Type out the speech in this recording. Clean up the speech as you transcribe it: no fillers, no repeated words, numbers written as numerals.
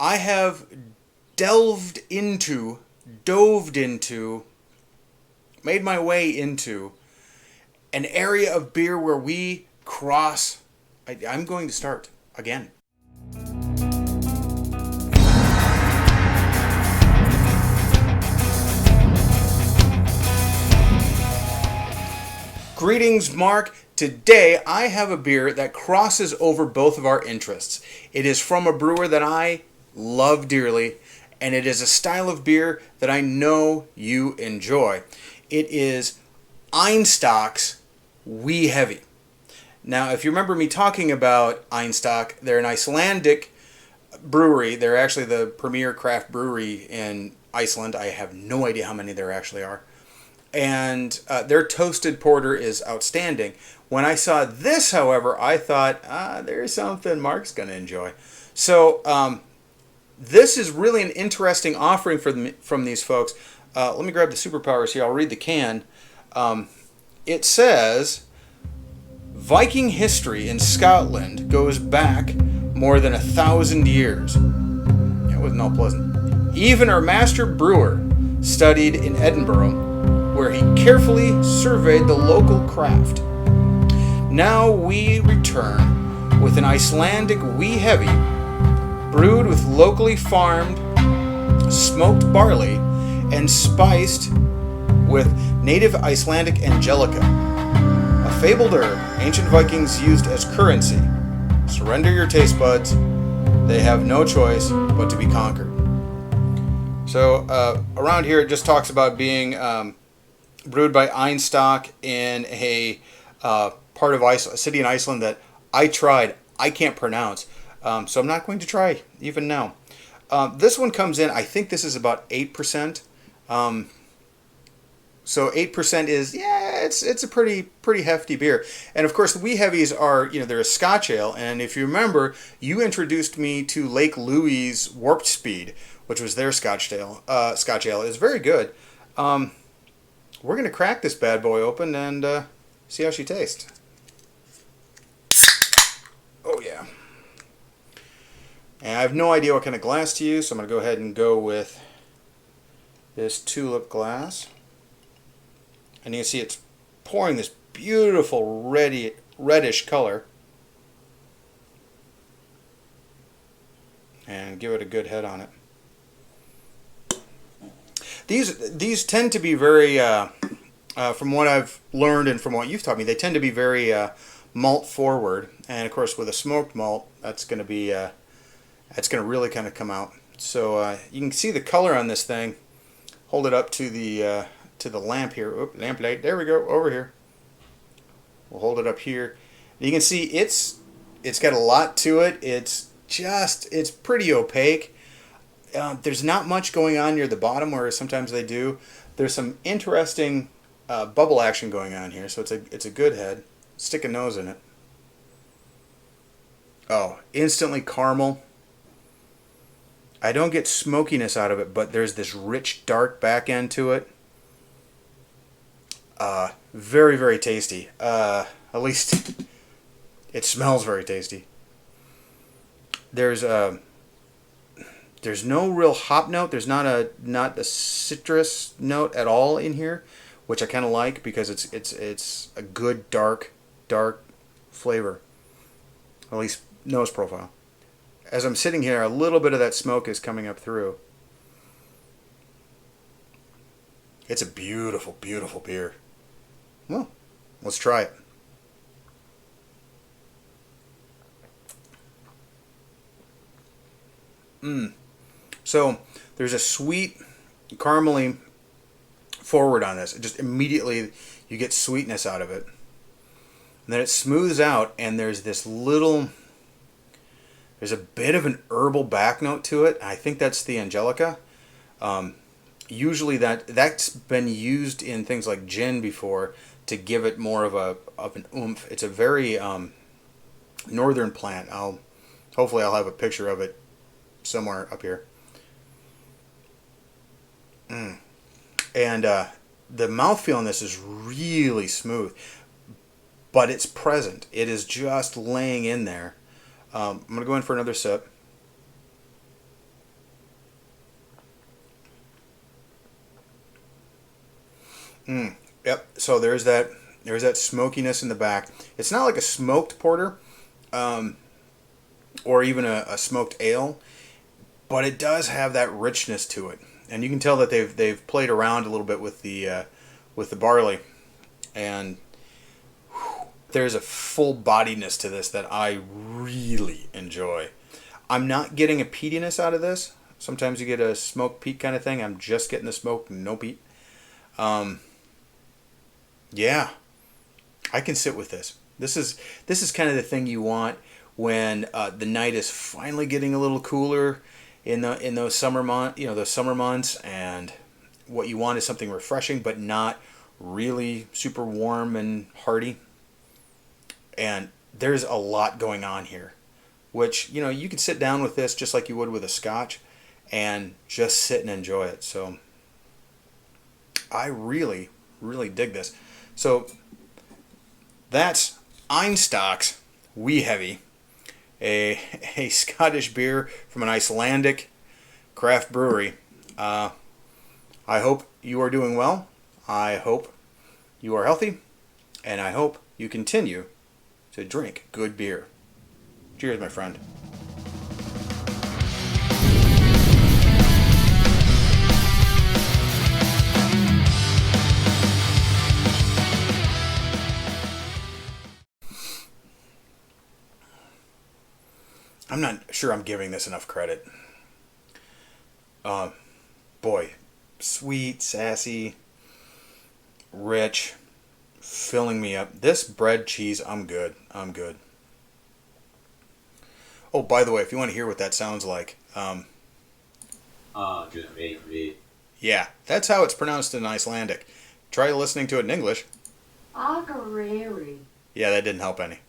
I have doved into, made my way into an area of beer where we cross. I'm going to start again. Greetings, Mark. Today I have a beer that crosses over both of our interests. It is from a brewer that I love dearly, and it is a style of beer that I know you enjoy. It is Einstok's Wee Heavy. Now, if you remember me talking about Einstok, they're an Icelandic brewery. They're actually the premier craft brewery in Iceland. I have no idea how many there actually are. And their toasted porter is outstanding. When I saw this, however, I thought, there's something Mark's going to enjoy. So this is really an interesting offering from these folks. Let me grab the superpowers here. I'll read the can. It says, Viking history in Scotland goes back more than 1,000 years. It wasn't all pleasant. Even our master brewer studied in Edinburgh, where he carefully surveyed the local craft. Now we return with an Icelandic Wee Heavy, brewed with locally farmed smoked barley and spiced with native Icelandic Angelica, a fabled herb ancient Vikings used as currency. Surrender your taste buds. They have no choice but to be conquered. So around here it just talks about being brewed by Einstok in a part of Iceland, a city in Iceland that I can't pronounce. So I'm not going to try even now. This one comes in, I think this is about 8%. So 8% is, it's a pretty hefty beer. And of course the Wee Heavies are, they're a Scotch Ale. And if you remember, you introduced me to Lake Louie's Warped Speed, which was their Scotch Ale. It's very good. We're going to crack this bad boy open and see how she tastes. Oh, yeah. And I have no idea what kind of glass to use, so I'm going to go ahead and go with this tulip glass. And you can see it's pouring this beautiful reddish color. And give it a good head on it. These tend to be very, from what I've learned and from what you've taught me, they tend to be very malt forward. And of course, with a smoked malt, that's going to really kind of come out. So you can see the color on this thing. Hold it up to the lamp here. Oop, lamp light. There we go. Over here. We'll hold it up here. You can see it's got a lot to it. It's pretty opaque. There's not much going on near the bottom, where sometimes they do. There's some interesting bubble action going on here, so it's a good head. Stick a nose in it. Oh, instantly caramel. I don't get smokiness out of it, but there's this rich, dark back end to it. Very, very tasty. At least it smells very tasty. There's no real hop note. There's not a citrus note at all in here, which I kind of like because it's a good dark flavor. At least nose profile. As I'm sitting here, a little bit of that smoke is coming up through. It's a beautiful, beautiful beer. Well, let's try it. So there's a sweet, caramely forward on this. Just immediately you get sweetness out of it. And then it smooths out, and there's a bit of an herbal back note to it. I think that's the Angelica. Usually that's been used in things like gin before to give it more of an oomph. It's a very northern plant. Hopefully I'll have a picture of it somewhere up here. And the mouthfeel on this is really smooth, but it's present. It is just laying in there. I'm going to go in for another sip. Yep. So there's that smokiness in the back. It's not like a smoked porter, or even a smoked ale, but it does have that richness to it, and you can tell that they've played around a little bit with the barley, and there's a full bodiness to this that I really enjoy. I'm not getting a peatiness out of this. Sometimes you get a smoke peat kind of thing. I'm just getting the smoke, no peat. Yeah, I can sit with this. This is kind of the thing you want when the night is finally getting a little cooler in those those summer months, and what you want is something refreshing but not really super warm and hearty. And there's a lot going on here, which you could sit down with this just like you would with a scotch and just sit and enjoy it. So I really, really dig this. So that's Einstok's Wee Heavy, a Scottish beer from an Icelandic craft brewery. I hope you are doing well. I hope you are healthy, and I hope you continue to drink good beer. Cheers, my friend. I'm not sure I'm giving this enough credit. Boy, sweet, sassy, rich, filling me up. This bread cheese, I'm good. I'm good. Oh, by the way, if you want to hear what that sounds like, yeah, that's how it's pronounced in Icelandic. Try listening to it in English. Aguilera. Yeah, that didn't help any.